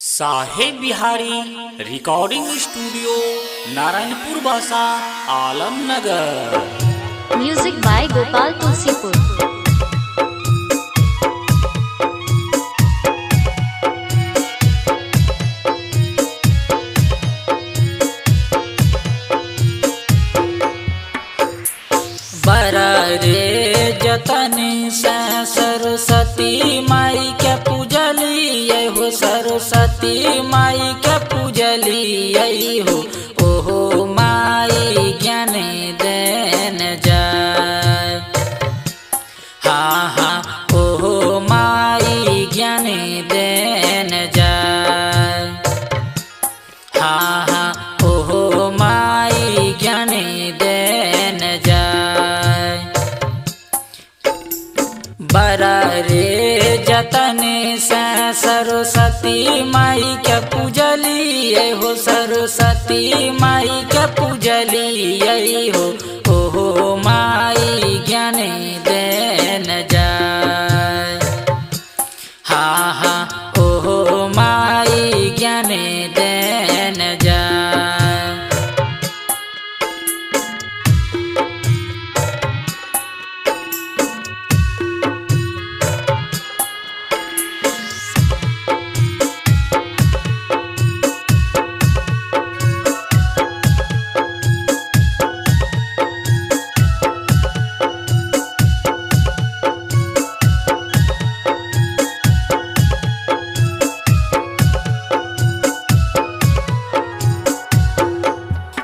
साहेब Bihari recording studio Narayanpur Basa Alamnagar. Music by Gopal Tulsipur. बरा रे जतन से सरस्वती माई के पूजलिए हो, सरस्वती माई के पूजलिए हो। ओहो माई ज्ञान देन जाय, हाँ हाँ ओहो माई ज्ञान देन जाय, हाँ हाँ ओहो माई ज्ञान देन जाय। बरा रे जतन से सरस्वती माई के पूजलिए हो, सरस्वती माई के पूजलिए हो। ओहो माई ज्ञान देन जाय, हाँ हाँ ओहो माई ज्ञान देन जाय।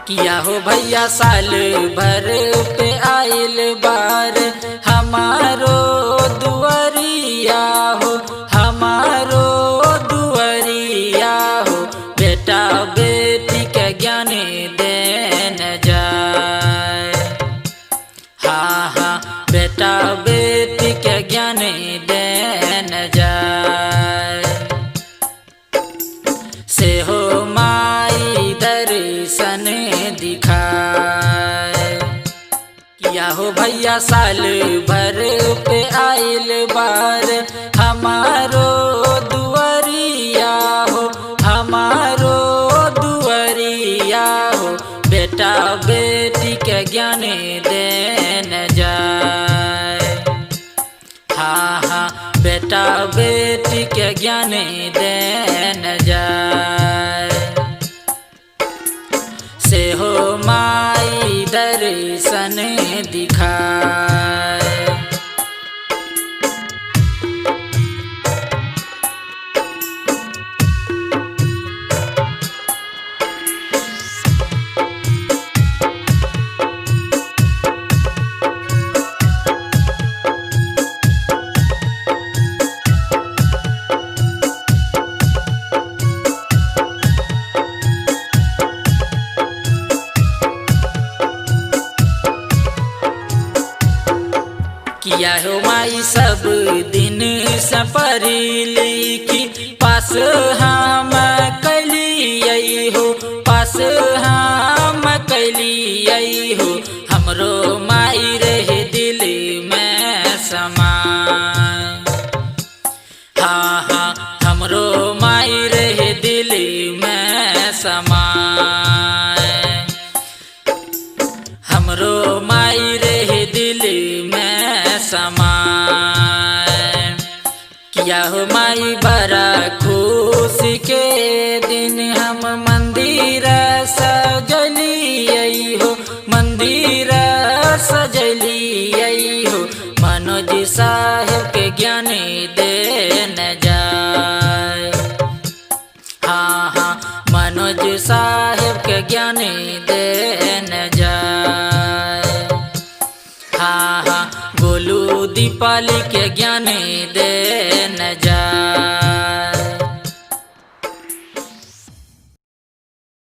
किया हो भैया साल भर पे आइल बार हमारो दुआरिया हो, हमारो दुआरिया हो। बेटा बेटी के ज्ञान देन जाय, हाँ हाँ बेटा बेटी के ज्ञान देन जाय। से हो माई दर्शन दिखाए, किया हो भैया साल भर पे आइल बार हमारो दुआरिया हो, हमारो दुआरिया हो। बेटा बेटी के ज्ञान देन जाय, हाँ हाँ बेटा बेटी के ज्ञान देन जाय। से हो माई दर्शन दिखाए। किया हो माई सब दिन सपरी लिखी पास हम कैलिए हो, पास हम कैलिए हो। हमरो माई रहे दिल में समाय, हाँ हाँ हमरो माई रहे दिल में समाय। हमरो माई रहे दिल में समाय। किया हो माई बड़ा खुशी के दिन हम मंदिर सजलिए हो, मंदिर सजलिए हो। मनोज साहेब के ज्ञान देन जाय, हाँ हाँ मनोज साहेब के ज्ञान देन जाय, हाँ हाँ गोलू दीपाली के ज्ञान दे